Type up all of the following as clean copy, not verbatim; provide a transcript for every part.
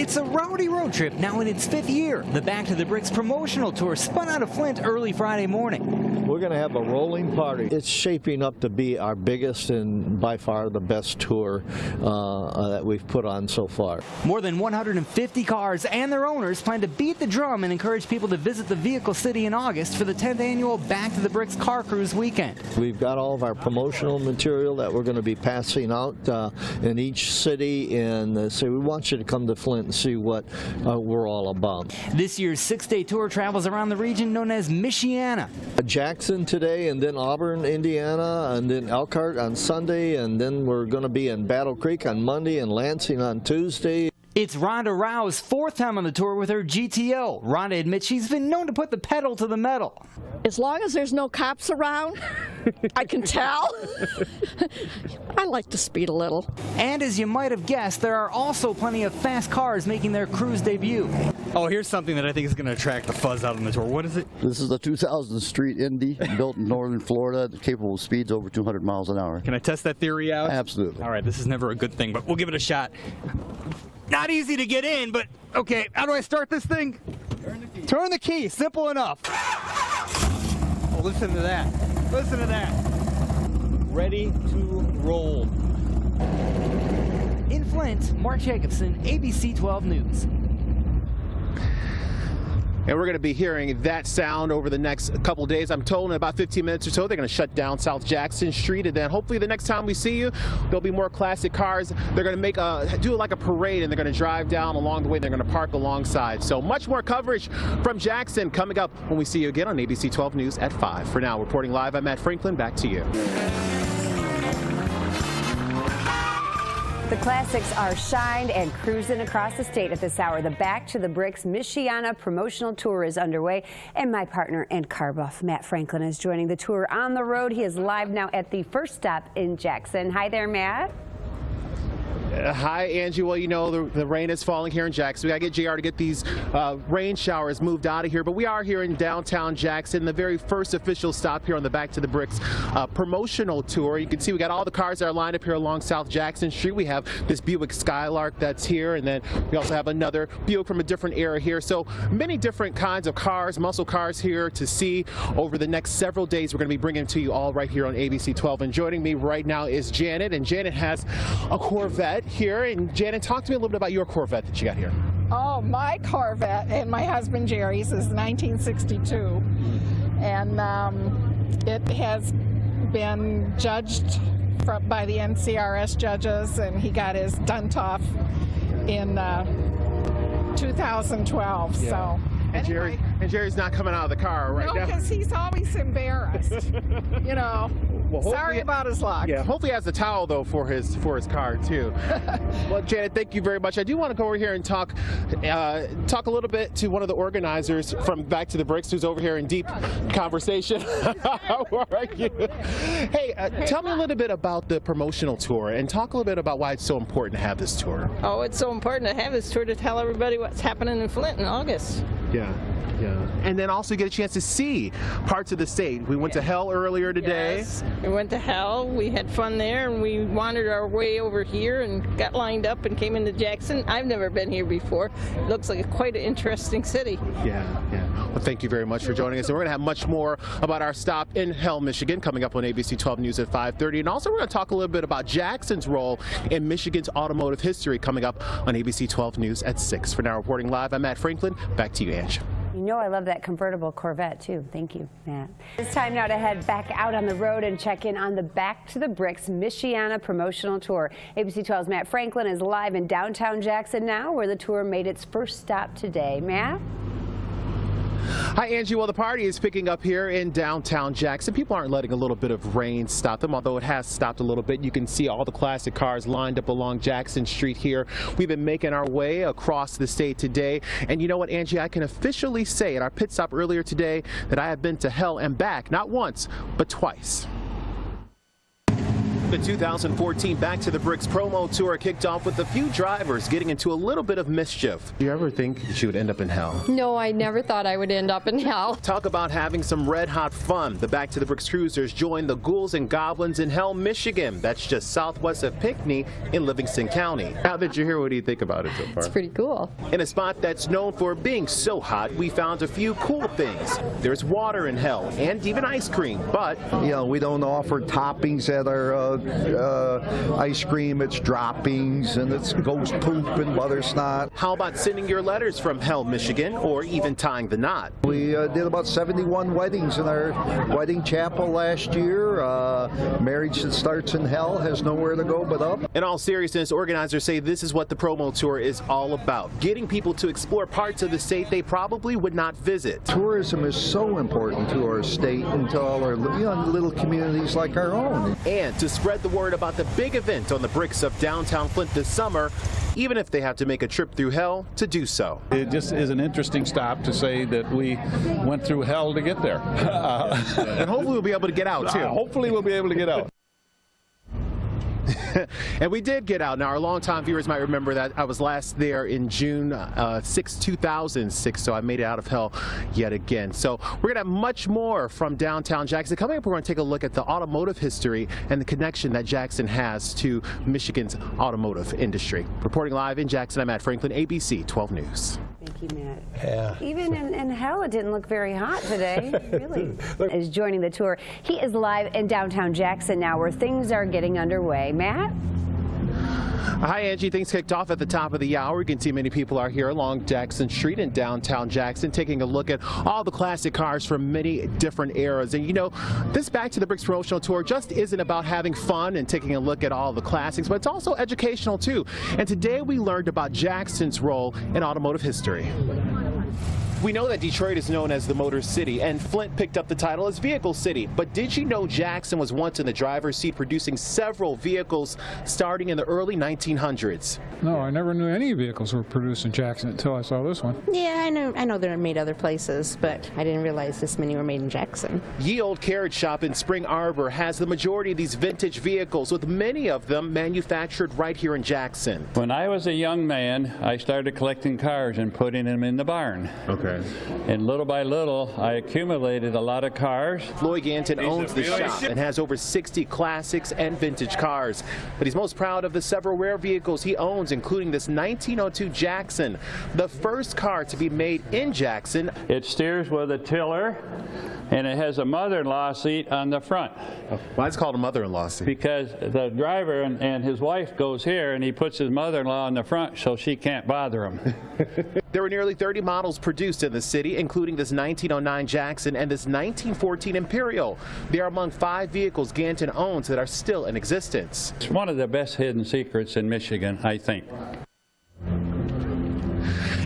It's a rowdy road trip now in its 5th year. The Back to the Bricks promotional tour spun out of Flint early Friday morning. We're going to have a rolling party. It's shaping up to be our biggest and by far the best tour that we've put on so far. More than 150 cars and their owners plan to beat the drum and encourage people to visit the Vehicle City in August for the 10th annual Back to the Bricks Car Cruise weekend. We've got all of our promotional material that we're going to be passing out in each city, and so we want you to come to Flint and see what we're all about. This year's 6-day tour travels around the region known as Michiana. Jackson today, and then Auburn, Indiana, and then Elkhart on Sunday, and then we're going to be in Battle Creek on Monday and Lansing on Tuesday. It's Rhonda Rao's 4th time on the tour with her GTO. Rhonda admits she's been known to put the pedal to the metal. As long as there's no cops around, I can tell. I like to speed a little. And as you might have guessed, there are also plenty of fast cars making their cruise debut. Oh, here's something that I think is going to attract the fuzz out on the tour. What is it? This is a 2000 Street Indy built in northern Florida, capable of speeds over 200 miles an hour. Can I test that theory out? Absolutely. All right, this is never a good thing, but we'll give it a shot. Not easy to get in, but okay, how do I start this thing? Turn the key. Turn the key, simple enough. Oh, listen to that. Listen to that. Ready to roll. In Flint, Mark Jacobson, ABC12 News. And we're going to be hearing that sound over the next couple of days. I'm told in about 15 minutes or so they're going to shut down South Jackson Street, and then hopefully the next time we see you, there'll be more classic cars. They're going to do like a parade, and they're going to drive down along the way. They're going to park alongside. So much more coverage from Jackson coming up when we see you again on ABC 12 News at 5. For now, reporting live, I'm Matt Franklin. Back to you. The classics are shined and cruising across the state at this hour. The Back to the Bricks Michiana promotional tour is underway, and my partner and car buff Matt Franklin is joining the tour on the road. He is live now at the first stop in Jackson. Hi there, Matt. Hi, Angie. Well, you know, the rain is falling here in Jackson. We got to get JR to get these rain showers moved out of here. But we are here in downtown Jackson, the very first official stop here on the Back to the Bricks promotional tour. You can see we got all the cars that are lined up here along South Jackson Street. We have this Buick Skylark that's here, and then we also have another Buick from a different era here. So many different kinds of cars, muscle cars here to see over the next several days. We're going to be bringing to you all right here on ABC 12. And joining me right now is Janet, and Janet has a Corvette here. And Janet, talk to me a little bit about your Corvette that you got here. Oh, my Corvette and my husband Jerry's is 1962, and it has been judged by the NCRS judges, and he got his Duntov in 2012. Yeah. So. And, and Jerry's not coming out of the car right now. No, because he's always embarrassed. You know. Well, sorry about his luck. Yeah, hopefully he has a towel though for his car too. Well, Janet, thank you very much. I do want to go over here and talk a little bit to one of the organizers from Back to the Bricks, who's over here in deep conversation. How are you? Hey, tell me a little bit about the promotional tour and talk a little bit about why it's so important to have this tour. Oh, it's so important to have this tour to tell everybody what's happening in Flint in August. Yeah. Yeah. And then also get a chance to see parts of the state. We went to Hell earlier today. Yes, we went to Hell. We had fun there, and we wandered our way over here and got lined up and came into Jackson. I've never been here before. It looks like quite an interesting city. Yeah, yeah. Well, thank you very much for joining us. And we're going to have much more about our stop in Hell, Michigan, coming up on ABC 12 News at 5:30. And also we're going to talk a little bit about Jackson's role in Michigan's automotive history, coming up on ABC 12 News at 6. For now, reporting live, I'm Matt Franklin. Back to you, Ange. You know I love that convertible Corvette, too. Thank you, Matt. It's time now to head back out on the road and check in on the Back to the Bricks Michiana promotional tour. ABC 12's Matt Franklin is live in downtown Jackson now, where the tour made its first stop today. Matt? Hi, Angie. Well, the party is picking up here in downtown Jackson. People aren't letting a little bit of rain stop them, although it has stopped a little bit. You can see all the classic cars lined up along Jackson Street here. We've been making our way across the state today. And you know what, Angie? I can officially say at our pit stop earlier today that I have been to Hell and back, not once, but twice. The 2014 Back to the Bricks promo tour kicked off with a few drivers getting into a little bit of mischief. Do you ever think that you would end up in hell? No, I never thought I would end up in hell. Talk about having some red hot fun. The Back to the Bricks cruisers joined the Ghouls and Goblins in Hell, Michigan. That's just southwest of Pinckney in Livingston County. Now that you're here, what do you think about it so far? It's pretty cool. In a spot that's known for being so hot, we found a few cool things. There's water in Hell and even ice cream, but you know, we don't offer toppings at our ice cream. It's droppings and it's ghost poop and butter snot. How about sending your letters from Hell, Michigan, or even tying the knot? We did about 71 weddings in our wedding chapel last year. Marriage that starts in hell has nowhere to go but up. In all seriousness, organizers say this is what the promo tour is all about, getting people to explore parts of the state they probably would not visit. Tourism is so important to our state and to all our little communities like our own. And to spread the word about the big event on the bricks of downtown Flint this summer, even if they have to make a trip through hell to do so. It just is an interesting stop to say that we went through hell to get there. And hopefully we'll be able to get out too. Hopefully we'll be able to get out. And we did get out. Now, our longtime viewers might remember that I was last there in June 6, 2006, so I made it out of hell yet again. So we're going to have much more from downtown Jackson. Coming up, we're going to take a look at the automotive history and the connection that Jackson has to Michigan's automotive industry. Reporting live in Jackson, I'm Matt Franklin, ABC 12 News. Thank you, Matt. Yeah. Even in hell, it didn't look very hot today, really. Is joining the tour. He is live in downtown Jackson now, where things are getting underway. Matt? Hi, Angie. Things kicked off at the top of the hour. You can see many people are here along Jackson Street in downtown Jackson, taking a look at all the classic cars from many different eras. And you know, this Back to the Bricks promotional tour just isn't about having fun and taking a look at all the classics, but it's also educational too. And today we learned about Jackson's role in automotive history. We know that Detroit is known as the Motor City, and Flint picked up the title as Vehicle City. But did you know Jackson was once in the driver's seat, producing several vehicles starting in the early 1900s? No, I never knew any vehicles were produced in Jackson until I saw this one. Yeah, I know they're made other places, but I didn't realize this many were made in Jackson. Ye Old Carriage Shop in Spring Arbor has the majority of these vintage vehicles, with many of them manufactured right here in Jackson. When I was a young man, I started collecting cars and putting them in the barn. Okay. And little by little, I accumulated a lot of cars. Floyd Ganton owns the shop and has over 60 classics and vintage cars. But he's most proud of the several rare vehicles he owns, including this 1902 Jackson, the first car to be made in Jackson. It steers with a tiller, and it has a mother-in-law seat on the front. Why is it called a mother-in-law seat? Because the driver and his wife goes here, and he puts his mother-in-law on the front so she can't bother him. There were nearly 30 models produced in the city, including this 1909 Jackson and this 1914 Imperial. They are among 5 vehicles Ganton owns that are still in existence. It's one of the best hidden secrets in Michigan, I think.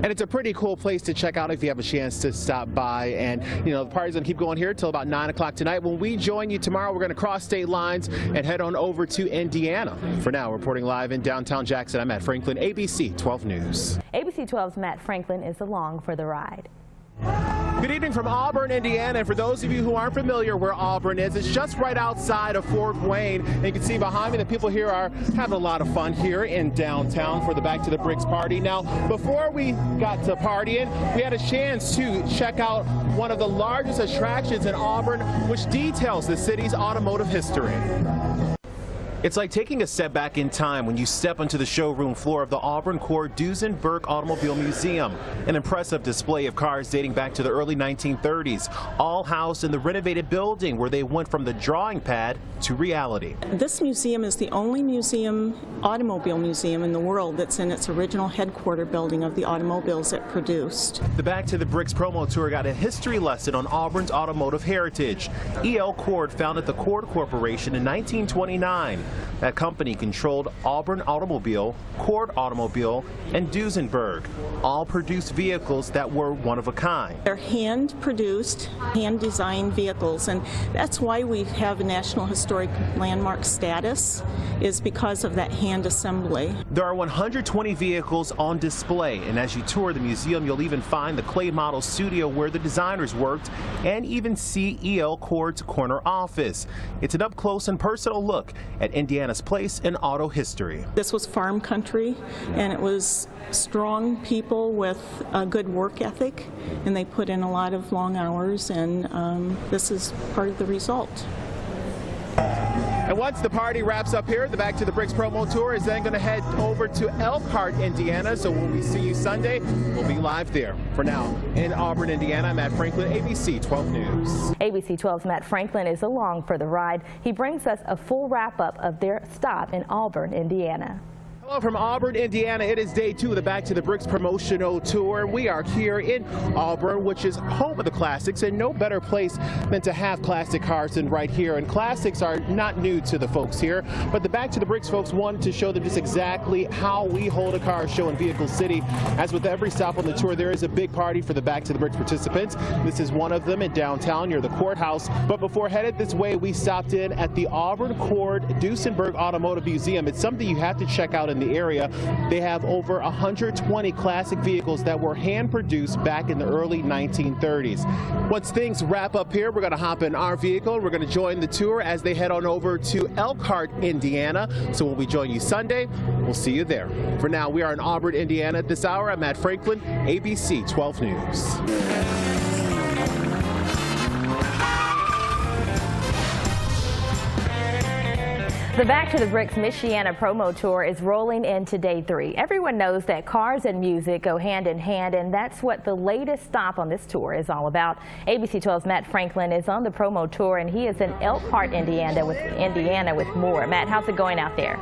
And it's a pretty cool place to check out if you have a chance to stop by. And, you know, the party's going to keep going here till about 9 o'clock tonight. When we join you tomorrow, we're going to cross state lines and head on over to Indiana. For now, reporting live in downtown Jackson, I'm Matt Franklin, ABC 12 News. ABC 12's Matt Franklin is along for the ride. Good evening from Auburn, Indiana. And for those of you who aren't familiar where Auburn is, it's just right outside of Fort Wayne. And you can see behind me the people here are having a lot of fun here in downtown for the Back to the Bricks party. Now, before we got to partying, we had a chance to check out one of the largest attractions in Auburn, which details the city's automotive history. It's like taking a step back in time when you step onto the showroom floor of the Auburn Core Duesenberg Automobile Museum. An impressive display of cars dating back to the early 1930s, all housed in the renovated building where they went from the drawing pad to reality. This museum is the only automobile museum in the world that's in its original headquarter building of the automobiles it produced. The Back to the Bricks promo tour got a history lesson on Auburn's automotive heritage. E.L. Cord founded the Cord Corporation in 1929. That company controlled Auburn Automobile, Cord Automobile, and Duesenberg. All produced vehicles that were one of a kind. They're hand-produced, hand-designed vehicles, and that's why we have a National Historic Landmark status, is because of that hand assembly. There are 120 vehicles on display, and as you tour the museum, you'll even find the clay model studio where the designers worked, and even see E.L. Cord's corner office. It's an up-close and personal look at Indiana's place in auto history. This was farm country, and it was strong people with a good work ethic, and they put in a lot of long hours, and this is part of the result. And once the party wraps up here, the Back to the Bricks promo tour is then going to head over to Elkhart, Indiana. So when we see you Sunday, we'll be live there. For now, in Auburn, Indiana, I'm Matt Franklin, ABC 12 News. ABC 12's Matt Franklin is along for the ride. He brings us a full wrap-up of their stop in Auburn, Indiana. Hello from Auburn, Indiana. It is day 2 of the Back to the Bricks promotional tour. We are here in Auburn, which is home of the classics, and no better place than to have classic cars than right here. And classics are not new to the folks here, but the Back to the Bricks folks wanted to show them just exactly how we hold a car show in Vehicle City. As with every stop on the tour, there is a big party for the Back to the Bricks participants. This is one of them in downtown near the courthouse. But before headed this way, we stopped in at the Auburn Cord Duesenberg Automotive Museum. It's something you have to check out in the area. They have over 120 classic vehicles that were hand produced back in the early 1930s. Once things wrap up here, we're going to hop in our vehicle. We're going to join the tour as they head on over to Elkhart, Indiana. So when we join you Sunday, we'll see you there. For now, we are in Auburn, Indiana at this hour. I'm Matt Franklin, ABC 12 News. The Back to the Bricks Michiana promo tour is rolling into day 3. Everyone knows that cars and music go hand in hand, and that's what the latest stop on this tour is all about. ABC 12's Matt Franklin is on the promo tour, and he is in Elkhart, Indiana with more. Matt, how's it going out there?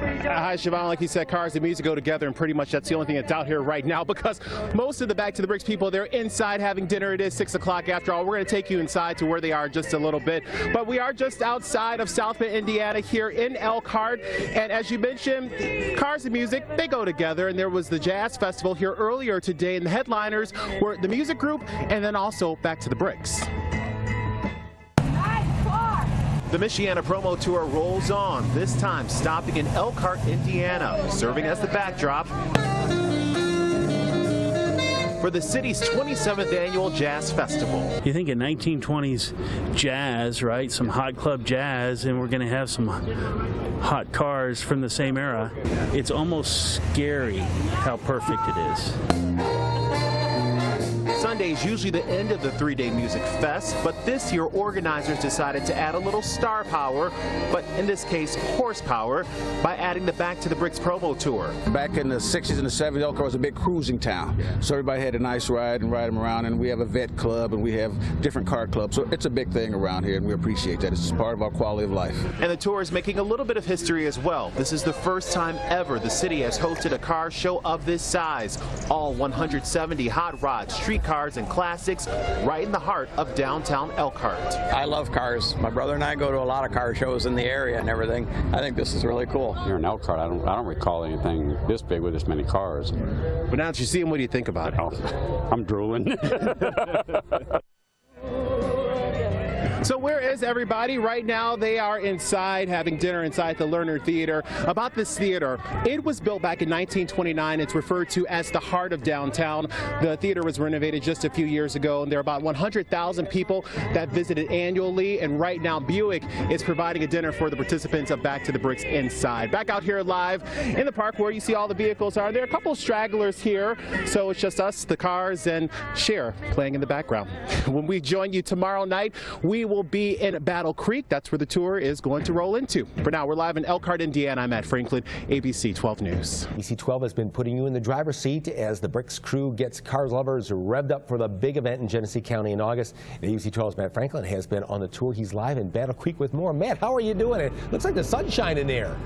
Hi, Siobhan. Like you said, cars and music go together, and pretty much that's the only thing that's out here right now, because most of the Back to the Bricks people, they're inside having dinner. It is 6 o'clock after all. We're going to take you inside to where they are just a little bit, but we are just outside of South Bend, Indiana, here in Elkhart. And as you mentioned, cars and music, they go together, and there was the Jazz Festival here earlier today, and the headliners were the music group and then also Back to the Bricks. The Michiana promo tour rolls on, this time stopping in Elkhart, Indiana, serving as the backdrop for the city's 27th annual Jazz Festival. You think of 1920s jazz, right? Some hot club jazz, and we're going to have some hot cars from the same era. It's almost scary how perfect it is. Sunday is usually the end of the 3-day music fest, but this year organizers decided to add a little star power, but in this case horsepower, by adding the Back to the Bricks promo tour. Back in the 60s and the 70s, Elkhart was a big cruising town, so everybody had a nice ride and ride them around, and we have a vet club and we have different car clubs, so it's a big thing around here, and we appreciate that. It's just part of our quality of life. And the tour is making a little bit of history as well. This is the first time ever the city has hosted a car show of this size. All 170 hot rods, street cars, and classics right in the heart of downtown Elkhart. I love cars. My brother and I go to a lot of car shows in the area and everything. I think this is really cool. Here in Elkhart, I don't recall anything this big with this many cars. But now that you see them, what do you think about it? Oh, I'm drooling. So where is everybody? Right now they are inside having dinner inside the Lerner Theater. About this theater, it was built back in 1929. It's referred to as the heart of downtown. The theater was renovated just a few years ago, and there are about 100,000 people that visit it annually. And right now Buick is providing a dinner for the participants of Back to the Bricks inside. Back out here live in the park where you see all the vehicles are. There are a couple of stragglers here, so it's just us, the cars, and Cher playing in the background. When we join you tomorrow night, we will be in Battle Creek. That's where the tour is going to roll into. For now, we're live in Elkhart, Indiana. I'm Matt Franklin, ABC 12 News. ABC 12 has been putting you in the driver's seat as the Bricks crew gets cars lovers revved up for the big event in Genesee County in August. And ABC 12's Matt Franklin has been on the tour. He's live in Battle Creek with more. Matt, how are you doing? It looks like the sun's shining there.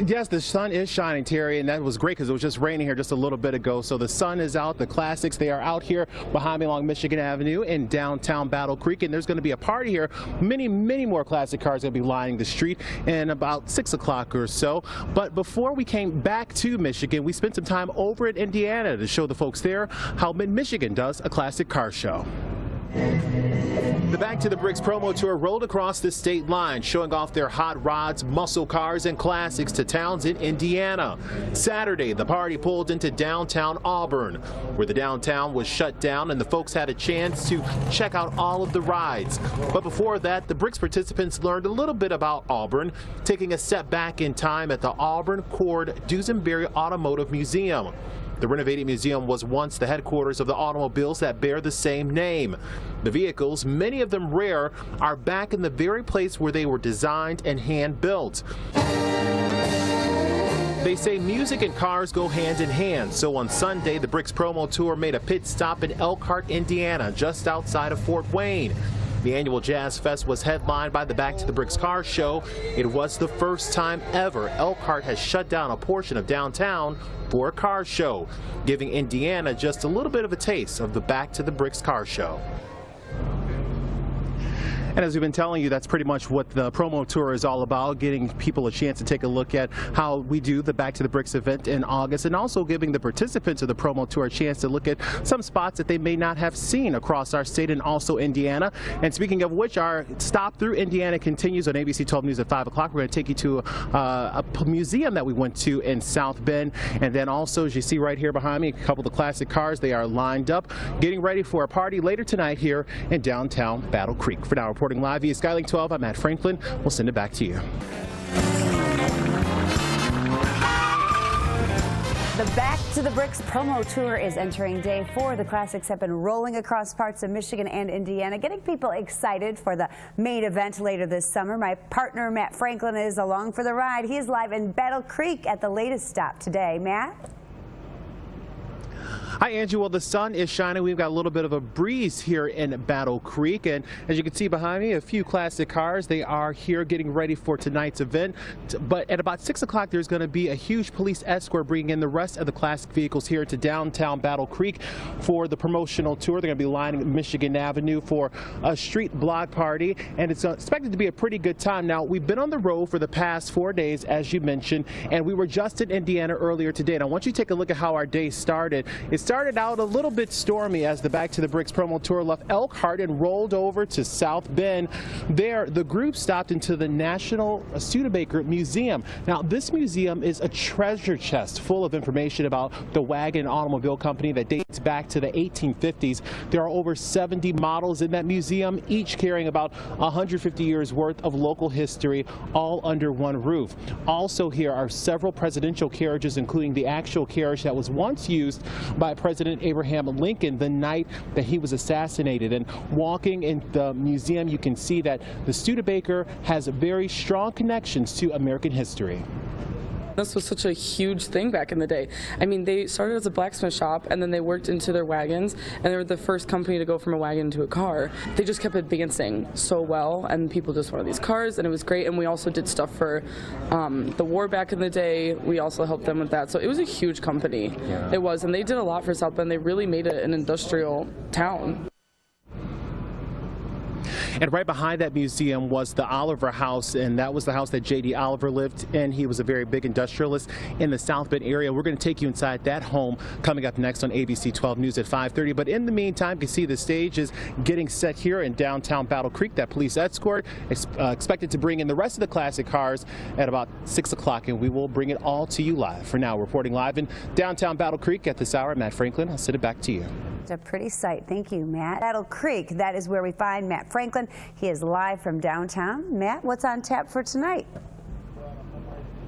Yes, the sun is shining, Terry, and that was great because it was just raining here just a little bit ago. So the sun is out, the classics, they are out here behind me along Michigan Avenue in downtown Battle Creek, and there's going to be a party here. Many more classic cars going to be lining the street in about 6 o'clock or so. But before we came back to Michigan, we spent some time over in Indiana to show the folks there how Mid-Michigan does a classic car show. The Back to the Bricks promo tour rolled across the state line, showing off their hot rods, muscle cars, and classics to towns in Indiana. Saturday, the party pulled into downtown Auburn, where the downtown was shut down and the folks had a chance to check out all of the rides. But before that, the Bricks participants learned a little bit about Auburn, taking a step back in time at the Auburn Cord Duesenberry Automotive Museum. The renovated museum was once the headquarters of the automobiles that bear the same name. The vehicles, many of them rare, are back in the very place where they were designed and hand-built. They say music and cars go hand in hand, so on Sunday, the Bricks promo tour made a pit stop in Elkhart, Indiana, just outside of Fort Wayne. The annual Jazz Fest was headlined by the Back to the Bricks Car Show. It was the first time ever Elkhart has shut down a portion of downtown for a car show, giving Indiana just a little bit of a taste of the Back to the Bricks Car Show. And as we've been telling you, that's pretty much what the promo tour is all about, getting people a chance to take a look at how we do the Back to the Bricks event in August, and also giving the participants of the promo tour a chance to look at some spots that they may not have seen across our state and also Indiana. And speaking of which, our stop through Indiana continues on ABC 12 News at 5 o'clock. We're going to take you to a museum that we went to in South Bend. And then also, as you see right here behind me, a couple of the classic cars. They are lined up, getting ready for a party later tonight here in downtown Battle Creek. For now, reporting live via Skylink 12, I'm Matt Franklin. We'll send it back to you. The Back to the Bricks promo tour is entering day 4. The classics have been rolling across parts of Michigan and Indiana, getting people excited for the main event later this summer. My partner, Matt Franklin, is along for the ride. He is live in Battle Creek at the latest stop today. Matt? Hi, Angie. Well, the sun is shining. We've got a little bit of a breeze here in Battle Creek. And as you can see behind me, a few classic cars. They are here getting ready for tonight's event. But at about 6 o'clock, there's going to be a huge police escort bringing in the rest of the classic vehicles here to downtown Battle Creek for the promotional tour. They're going to be lining Michigan Avenue for a street block party. And it's expected to be a pretty good time. Now, we've been on the road for the past 4 days, as you mentioned, and we were just in Indiana earlier today. And I want you to take a look at how our day started. It started out a little bit stormy as the Back to the Bricks promo tour left Elkhart and rolled over to South Bend. There, the group stopped into the National Studebaker Museum. Now, this museum is a treasure chest full of information about the wagon automobile company that dates back to the 1850s. There are over 70 models in that museum, each carrying about 150 years worth of local history, all under one roof. Also, here are several presidential carriages, including the actual carriage that was once used by President Abraham Lincoln the night that he was assassinated. And walking in the museum, you can see that the Studebaker has very strong connections to American history. This was such a huge thing back in the day. I mean, they started as a blacksmith shop and then they worked into their wagons, and they were the first company to go from a wagon to a car. They just kept advancing so well, and people just wanted these cars, and it was great. And we also did stuff for the war back in the day. We also helped them with that. So it was a huge company. Yeah. It was, and they did a lot for South Bend. They really made it an industrial town. And right behind that museum was the Oliver House, and that was the house that J.D. Oliver lived in. He was a very big industrialist in the South Bend area. We're going to take you inside that home coming up next on ABC 12 News at 5:30. But in the meantime, you can see the stage is getting set here in downtown Battle Creek. That police escort is expected to bring in the rest of the classic cars at about 6 o'clock, and we will bring it all to you live. For now, reporting live in downtown Battle Creek at this hour, Matt Franklin. I'll send it back to you. It's a pretty sight. Thank you, Matt. Battle Creek, that is where we find Matt Franklin. He is live from downtown. Matt, what's on tap for tonight?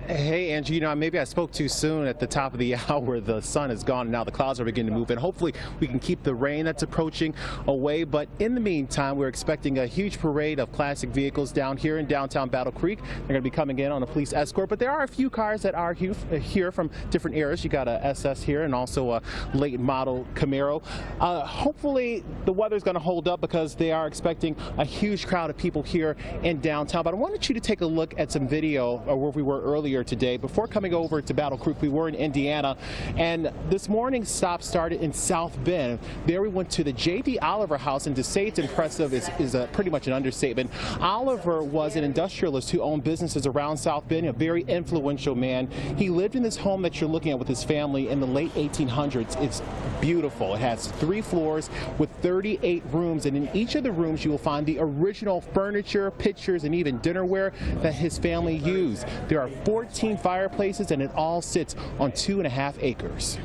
Hey, Angie, you know, maybe I spoke too soon at the top of the hour. The sun is gone, and now the clouds are beginning to move, and hopefully we can keep the rain that's approaching away. But in the meantime, we're expecting a huge parade of classic vehicles down here in downtown Battle Creek. They're going to be coming in on a police escort, but there are a few cars that are here from different eras. You got a SS here and also a late model Camaro. Hopefully the weather's going to hold up because they are expecting a huge crowd of people here in downtown. But I wanted you to take a look at some video of where we were earlier earlier today. Before coming over to Battle Creek, we were in Indiana, and this morning's stop started in South Bend. There we went to the J.D. Oliver House, and to say it's impressive is pretty much an understatement. Oliver was an industrialist who owned businesses around South Bend, a very influential man. He lived in this home that you're looking at with his family in the late 1800s. It's beautiful. It has 3 floors with 38 rooms, and in each of the rooms you will find the original furniture, pictures, and even dinnerware that his family used. There are 14 fireplaces, and it all sits on 2.5 acres.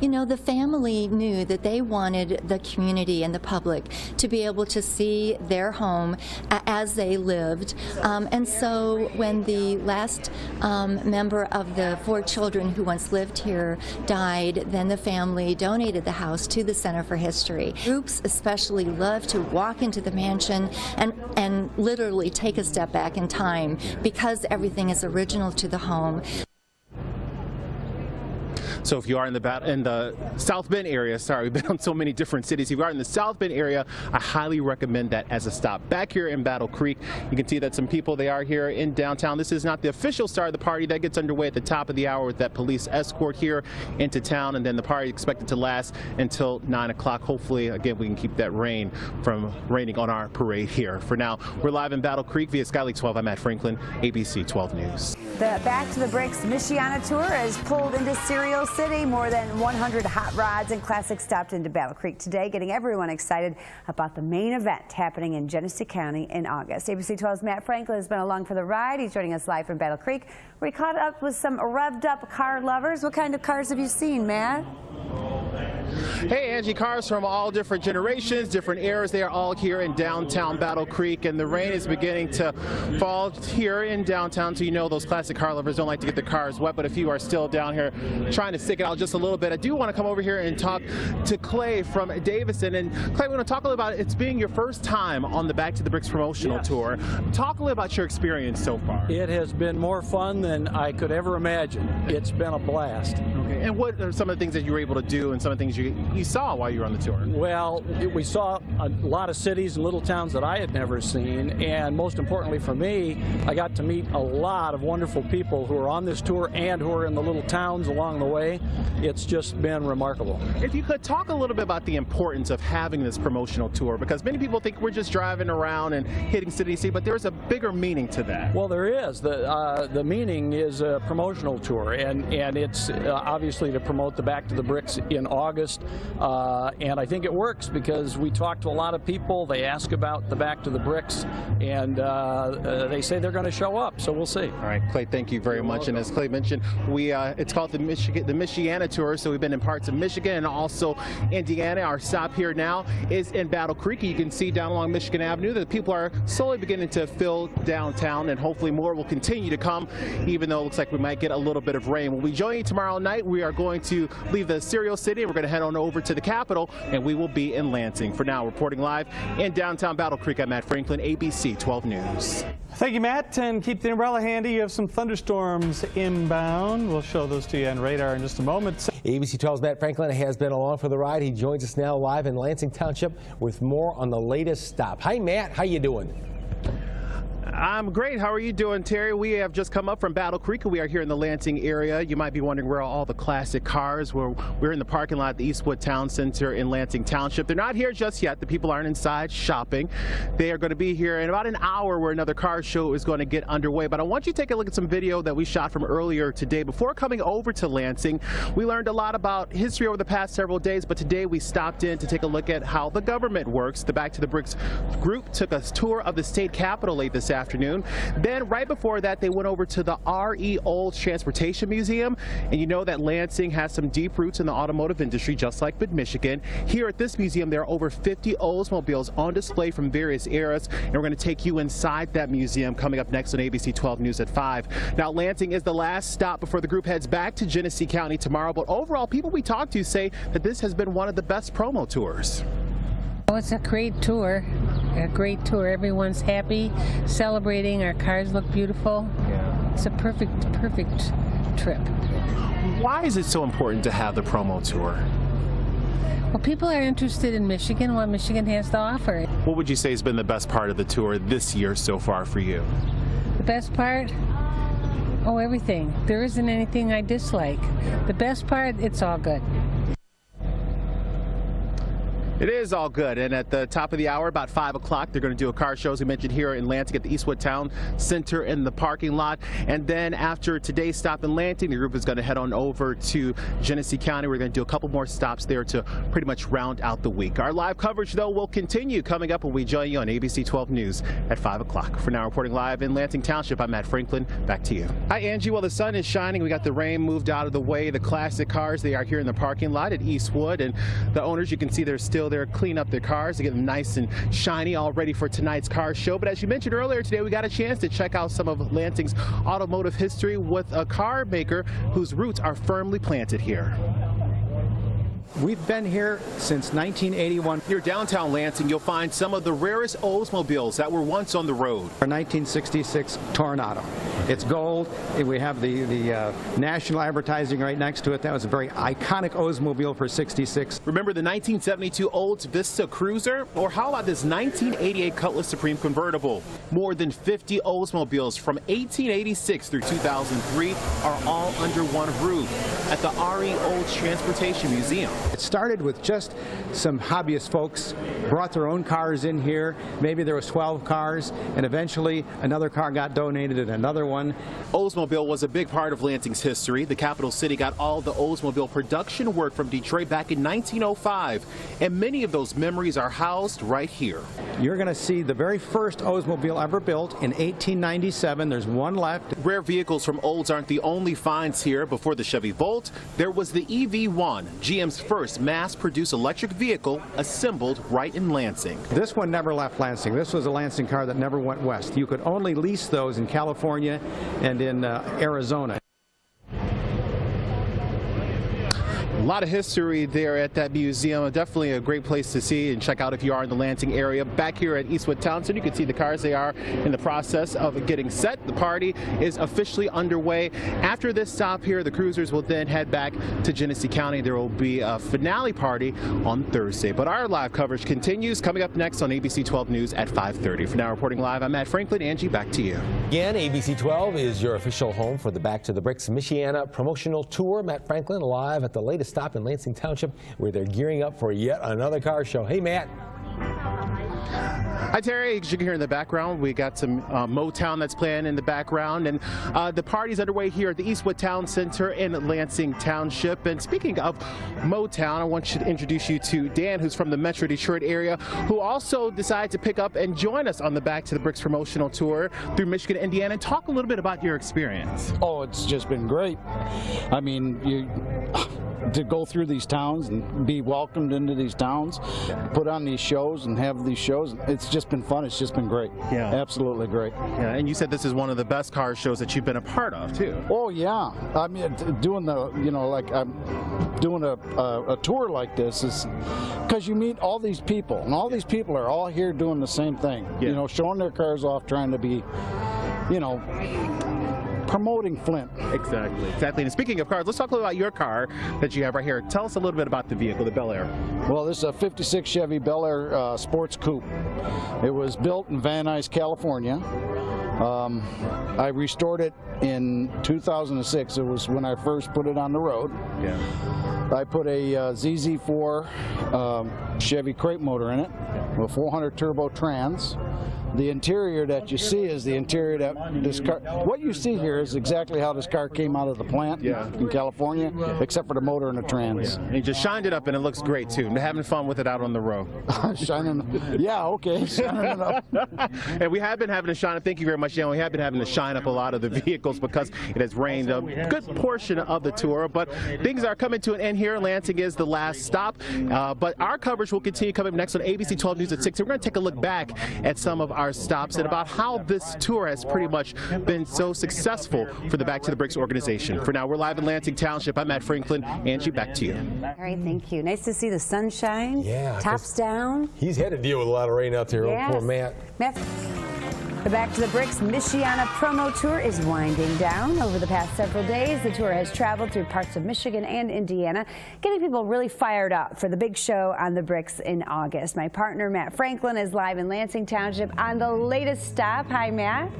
You know, the family knew that they wanted the community and the public to be able to see their home as they lived. And so when the last member of the 4 children who once lived here died, then the family donated the house to the Center for History. Groups especially love to walk into the mansion and literally take a step back in time because everything is original to the home. So if you are in the South Bend area, sorry, we've been on so many different cities. If you are in the South Bend area, I highly recommend that as a stop. Back here in Battle Creek, you can see that some people, they are here in downtown. This is not the official start of the party. That gets underway at the top of the hour with that police escort here into town, and then the party is expected to last until 9 o'clock. Hopefully, again, we can keep that rain from raining on our parade here. For now, we're live in Battle Creek via Skyleak 12. I'm Matt Franklin, ABC 12 News. The Back to the Bricks Michiana Tour is pulled into Cereal City. More than 100 hot rods and classics stopped into Battle Creek today, getting everyone excited about the main event happening in Genesee County in August. ABC 12's Matt Franklin has been along for the ride. He's joining us live from Battle Creek, where he caught up with some revved up car lovers. What kind of cars have you seen, Matt? Hey, Angie, cars from all different generations, different eras. They are all here in downtown Battle Creek, and the rain is beginning to fall here in downtown. So you know those classic car lovers don't like to get their cars wet, but if you are still down here trying to stick it out just a little bit, I do want to come over here and talk to Clay from Davison. And Clay, we're going to talk a little about it's being your first time on the Back to the Bricks promotional tour. Talk a little about your experience so far. It has been more fun than I could ever imagine. It's been a blast. Okay. And what are some of the things that you were able to do and some of the things you saw while you were on the tour? Well, we saw a lot of cities and little towns that I had never seen, and most importantly for me, I got to meet a lot of wonderful people who are on this tour and who are in the little towns along the way. It's just been remarkable. If you could talk a little bit about the importance of having this promotional tour, because many people think we're just driving around and hitting city to city, but there's a bigger meaning to that. Well, there is. The meaning is a promotional tour, and it's obviously to promote the Back to the Bricks in August. And I think it works because we talk to a lot of people. They ask about the Back to the Bricks, and they say they're going to show up. So we'll see. All right, Clay, thank you very much. And as Clay mentioned, it's called the Michiana Tour. So we've been in parts of Michigan and also Indiana. Our stop here now is in Battle Creek. You can see down along Michigan Avenue that people are slowly beginning to fill downtown, and hopefully more will continue to come, even though it looks like we might get a little bit of rain. We'll be joining you tomorrow night. We are going to leave the Cereal City, and we're going to head on over to the Capitol, and we will be in Lansing. For now, reporting live in downtown Battle Creek, I'm Matt Franklin, ABC 12 News. Thank you, Matt, and keep the umbrella handy. You have some thunderstorms inbound. We'll show those to you on radar in just a moment. ABC 12's Matt Franklin has been along for the ride. He joins us now live in Lansing Township with more on the latest stop. Hi, Matt. How you doing? I'm great. How are you doing, Terry? We have just come up from Battle Creek, and we are here in the Lansing area. You might be wondering where all the classic cars were. We're in the parking lot at the Eastwood Town Center in Lansing Township. They're not here just yet. The people aren't inside shopping. They are going to be here in about an hour where another car show is going to get underway. But I want you to take a look at some video that we shot from earlier today. Before coming over to Lansing, we learned a lot about history over the past several days, but today we stopped in to take a look at how the government works. The Back to the Bricks group took a tour of the state capitol late this afternoon. Then right before that, they went over to the R.E. Olds Transportation Museum. And you know that Lansing has some deep roots in the automotive industry, just like Mid-Michigan. Here at this museum, there are over 50 Oldsmobiles on display from various eras. And we're going to take you inside that museum coming up next on ABC 12 News at 5. Now, Lansing is the last stop before the group heads back to Genesee County tomorrow. But overall, people we talked to say that this has been one of the best promo tours. Oh, it's a great tour. A great tour. Everyone's happy, celebrating. Our cars look beautiful. It's a perfect trip. Why is it so important to have the promo tour? Well, people are interested in Michigan, what Michigan has to offer. What would you say has been the best part of the tour this year so far for you? The best part? Oh, everything. There isn't anything I dislike. The best part, it's all good. It is all good, and at the top of the hour, about 5 o'clock, they're going to do a car show, as we mentioned, here in Lansing at the Eastwood Town Center in the parking lot. And then after today's stop in Lansing, the group is going to head on over to Genesee County. We're going to do a couple more stops there to pretty much round out the week. Our live coverage, though, will continue coming up when we join you on ABC 12 News at 5 o'clock. For now, reporting live in Lansing Township, I'm Matt Franklin. Back to you. Hi, Angie. Well, the sun is shining. We got the rain moved out of the way. The classic cars, they are here in the parking lot at Eastwood, and the owners, you can see they're still there cleaning up their cars to get them nice and shiny, all ready for tonight's car show. But as you mentioned earlier today, we got a chance to check out some of Lansing's automotive history with a car maker whose roots are firmly planted here. We've been here since 1981. Near downtown Lansing, you'll find some of the rarest Oldsmobiles that were once on the road. A 1966 Tornado. It's gold. We have the national advertising right next to it. That was a very iconic Oldsmobile for 66. Remember the 1972 Olds Vista Cruiser? Or how about this 1988 Cutlass Supreme convertible? More than 50 Oldsmobiles from 1886 through 2003 are all under one roof at the R.E. Olds Transportation Museum. It started with just some hobbyist folks brought their own cars in here. Maybe there was 12 cars, and eventually another car got donated and another one. Oldsmobile was a big part of Lansing's history. The capital city got all the Oldsmobile production work from Detroit back in 1905, and many of those memories are housed right here. You're going to see the very first Oldsmobile ever built in 1897. There's one left. Rare vehicles from Olds aren't the only finds here. Before the Chevy Volt, there was the EV1, GM's first mass-produced electric vehicle assembled right in Lansing. This one never left Lansing. This was a Lansing car that never went west. You could only lease those in California and in Arizona. A lot of history there at that museum. Definitely a great place to see and check out if you are in the Lansing area. Back here at Eastwood Town Center, you can see the cars. They are in the process of getting set. The party is officially underway. After this stop here, the cruisers will then head back to Genesee County. There will be a finale party on Thursday. But our live coverage continues. Coming up next on ABC 12 News at 5:30. For now, reporting live, I'm Matt Franklin. Angie, back to you. Again, ABC 12 is your official home for the Back to the Bricks Michiana promotional tour. Matt Franklin live at the latest stop in Lansing Township, where they're gearing up for yet another car show. Hey, Matt. Hi, Terry. As you can hear in the background, we got some Motown that's playing in the background, and the party's underway here at the Eastwood Town Center in Lansing Township. And speaking of Motown, I want to introduce you to Dan, who's from the Metro Detroit area, who also decided to pick up and join us on the Back to the Bricks promotional tour through Michigan, Indiana. And talk a little bit about your experience. Oh, it's just been great. I mean, to go through these towns and be welcomed into these towns, put on these shows and have these shows, it's just been fun. It's just been great. Yeah, absolutely great. Yeah, and you said this is one of the best car shows that you've been a part of too. Oh yeah, I mean, doing the, like I'm doing a tour like this is because you meet all these people, and all these people are all here doing the same thing. Yeah. Showing their cars off, trying to be, promoting Flint. Exactly. And speaking of cars, let's talk a little about your car that you have right here. Tell us a little bit about the vehicle, the Bel Air. Well, this is a 56 Chevy Bel Air Sports Coupe. It was built in Van Nuys, California. I restored it in 2006. It was when I first put it on the road. Yeah. I put a ZZ4 Chevy crate motor in it with 400 turbo trans. The interior that you see is the interior that this car, what you see here is exactly how this car came out of the plant in California, except for the motor and the trans. And you just shined it up and it looks great too. And having fun with it out on the road. Shining it up. And we have been having to shine up, thank you very much, Dan. We have been having to shine up a lot of the vehicles because it has rained a good portion of the tour. But things are coming to an end here. Lansing is the last stop. But our coverage will continue coming up next on ABC 12 News at 6. We're going to take a look back at some of our stops and about how this tour has pretty much been so successful for the Back to the Bricks organization. For now, we're live in Lansing Township. I'm Matt Franklin. Angie, back to you. All right, thank you. Nice to see the sunshine. Yeah. Tops down. He's had to deal with a lot of rain out there. Yes. Oh, poor Matt. The Back to the Bricks Michiana promo tour is winding down. Over the past several days, the tour has traveled through parts of Michigan and Indiana, getting people really fired up for the big show on the bricks in August. My partner, Matt Franklin, is live in Lansing Township on the latest stop. Hi, Matt.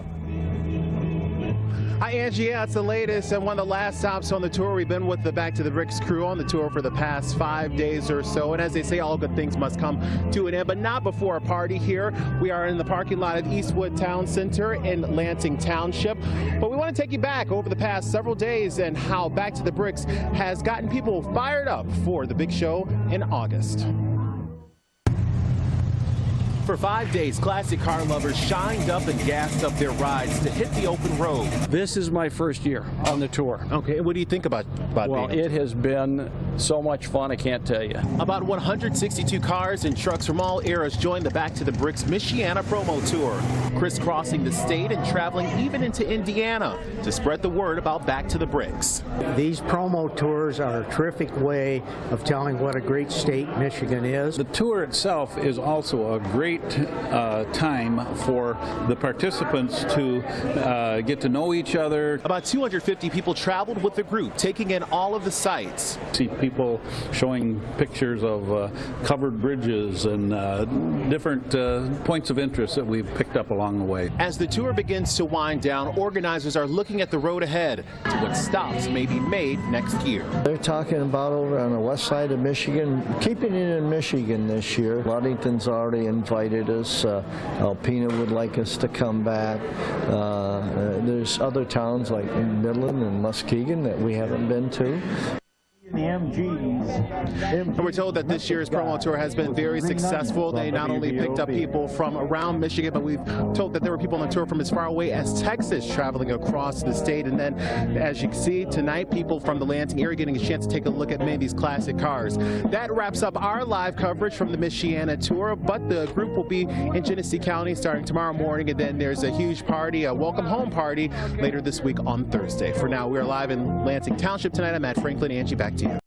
Hi, Angie. Yeah, it's the latest and one of the last stops on the tour. We've been with the Back to the Bricks crew on the tour for the past 5 days or so. And as they say, all good things must come to an end, but not before a party here. We are in the parking lot of Eastwood Town Center in Lansing Township. But we want to take you back over the past several days and how Back to the Bricks has gotten people fired up for the big show in August. For 5 days, classic car lovers shined up and gassed up their rides to hit the open road. This is my first year on the tour. Okay, what do you think about Well, it has been so much fun, I can't tell you. About 162 cars and trucks from all eras joined the Back to the Bricks Michiana promo tour, crisscrossing the state and traveling even into Indiana to spread the word about Back to the Bricks. These promo tours are a terrific way of telling what a great state Michigan is. The tour itself is also a great time for the participants to get to know each other. About 250 people traveled with the group, taking in all of the sights. See people showing pictures of covered bridges and different points of interest that we've picked up along the way. As the tour begins to wind down, organizers are looking at the road ahead to what stops may be made next year. They're talking about over on the west side of Michigan, keeping it in Michigan this year. Ludington's already invited us. Alpena would like us to come back. There's other towns like Midland and Muskegon that we haven't been to. And we're told that this year's promo tour has been very successful. They not only picked up people from around Michigan, but we've told that there were people on the tour from as far away as Texas traveling across the state. And then, as you can see tonight, people from the Lansing area getting a chance to take a look at many of these classic cars. That wraps up our live coverage from the Michiana tour, but the group will be in Genesee County starting tomorrow morning, and then there's a huge party, a welcome home party, later this week on Thursday. For now, we're live in Lansing Township tonight. I'm Matt Franklin. Angie, back to you.